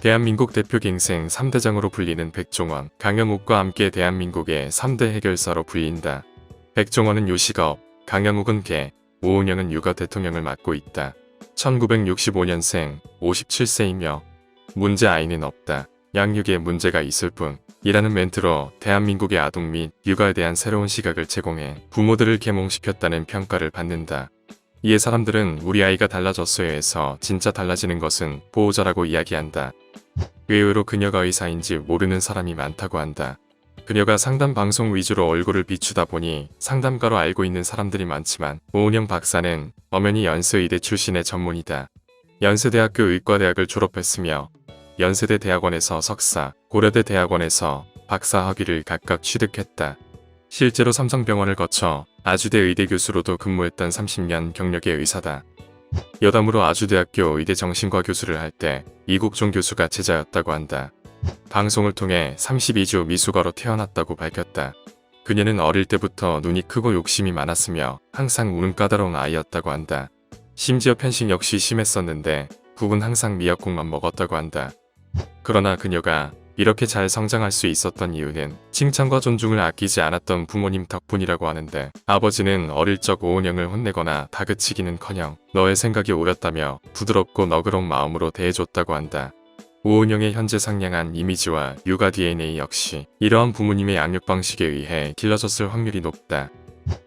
대한민국 대표 갱생 3대장으로 불리는 백종원, 강영욱과 함께 대한민국의 3대 해결사로 불린다. 백종원은 요식업, 강영욱은 개, 오은영은 육아 대통령을 맡고 있다. 1965년생, 57세이며 문제 아이는 없다. 양육에 문제가 있을 뿐 이라는 멘트로 대한민국의 아동 및 육아에 대한 새로운 시각을 제공해 부모들을 계몽시켰다는 평가를 받는다. 이에 사람들은 우리 아이가 달라졌어요 해서 진짜 달라지는 것은 보호자라고 이야기한다. 의외로 그녀가 의사인지 모르는 사람이 많다고 한다. 그녀가 상담 방송 위주로 얼굴을 비추다 보니 상담가로 알고 있는 사람들이 많지만 오은영 박사는 엄연히 연세의대 출신의 전문의다. 연세대학교 의과대학을 졸업했으며 연세대 대학원에서 석사, 고려대 대학원에서 박사 학위를 각각 취득했다. 실제로 삼성병원을 거쳐 아주대 의대 교수로도 근무했던 30년 경력의 의사다. 여담으로 아주대학교 의대 정신과 교수를 할 때 이국종 교수가 제자였다고 한다. 방송을 통해 32주 미숙아로 태어났다고 밝혔다. 그녀는 어릴 때부터 눈이 크고 욕심이 많았으며 항상 우는 까다로운 아이였다고 한다. 심지어 편식 역시 심했었는데 국은 항상 미역국만 먹었다고 한다. 그러나 그녀가 이렇게 잘 성장할 수 있었던 이유는 칭찬과 존중을 아끼지 않았던 부모님 덕분이라고 하는데, 아버지는 어릴 적 오은영을 혼내거나 다그치기는커녕 너의 생각이 옳았다며 부드럽고 너그러운 마음으로 대해줬다고 한다. 오은영의 현재 상냥한 이미지와 육아 DNA 역시 이러한 부모님의 양육 방식에 의해 길러졌을 확률이 높다.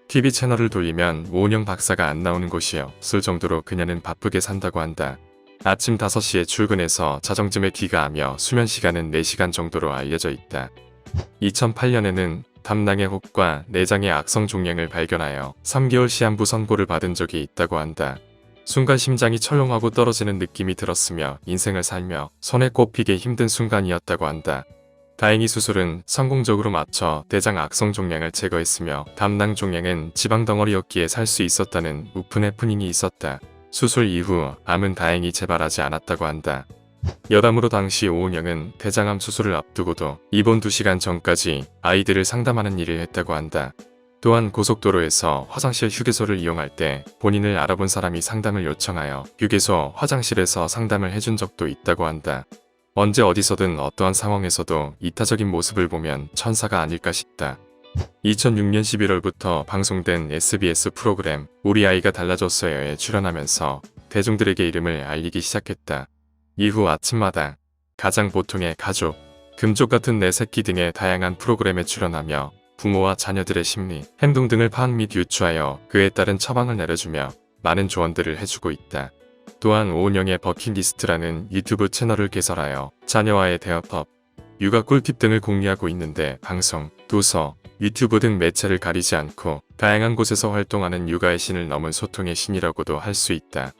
TV 채널을 돌리면 오은영 박사가 안 나오는 곳이 없을 정도로 그녀는 바쁘게 산다고 한다. 아침 5시에 출근해서 자정쯤에 귀가하며 수면 시간은 4시간 정도로 알려져 있다. 2008년에는 담낭의 혹과 내장의 악성 종양을 발견하여 3개월 시한부 선고를 받은 적이 있다고 한다. 순간 심장이 철렁하고 떨어지는 느낌이 들었으며 인생을 살며 손에 꼽히기 힘든 순간이었다고 한다. 다행히 수술은 성공적으로 마쳐 대장 악성 종양을 제거했으며 담낭 종양은 지방 덩어리였기에 살 수 있었다는 우픈 해프닝이 있었다. 수술 이후 암은 다행히 재발하지 않았다고 한다. 여담으로 당시 오은영은 대장암 수술을 앞두고도 입원 2시간 전까지 아이들을 상담하는 일을 했다고 한다. 또한 고속도로에서 화장실 휴게소를 이용할 때 본인을 알아본 사람이 상담을 요청하여 휴게소 화장실에서 상담을 해준 적도 있다고 한다. 언제 어디서든 어떠한 상황에서도 이타적인 모습을 보면 천사가 아닐까 싶다. 2006년 11월부터 방송된 SBS 프로그램 우리 아이가 달라졌어요에 출연하면서 대중들에게 이름을 알리기 시작했다. 이후 아침마당, 가장 보통의 가족, 금쪽 같은 내 새끼 등의 다양한 프로그램에 출연하며 부모와 자녀들의 심리, 행동 등을 파악 및 유추하여 그에 따른 처방을 내려주며 많은 조언들을 해주고 있다. 또한 오은영의 버킷리스트라는 유튜브 채널을 개설하여 자녀와의 대화법, 육아 꿀팁 등을 공유하고 있는데 방송, 도서, 유튜브 등 매체를 가리지 않고 다양한 곳에서 활동하는 육아의 신을 넘은 소통의 신이라고도 할 수 있다.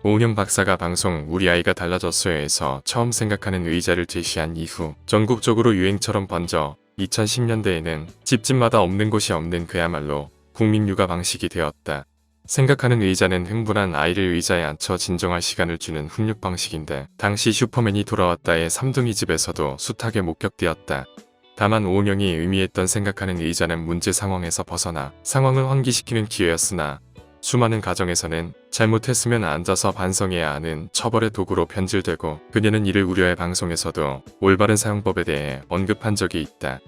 오은영 박사가 방송 우리 아이가 달라졌어요에서 처음 생각하는 의자를 제시한 이후 전국적으로 유행처럼 번져 2010년대에는 집집마다 없는 곳이 없는 그야말로 국민 육아 방식이 되었다. 생각하는 의자는 흥분한 아이를 의자에 앉혀 진정할 시간을 주는 훈육 방식인데, 당시 슈퍼맨이 돌아왔다의 삼둥이 집에서도 숱하게 목격되었다. 다만 오은영이 의미했던 생각하는 의자는 문제 상황에서 벗어나 상황을 환기시키는 기회였으나 수많은 가정에서는 잘못했으면 앉아서 반성해야 하는 처벌의 도구로 변질되고, 그녀는 이를 우려해 방송에서도 올바른 사용법에 대해 언급한 적이 있다.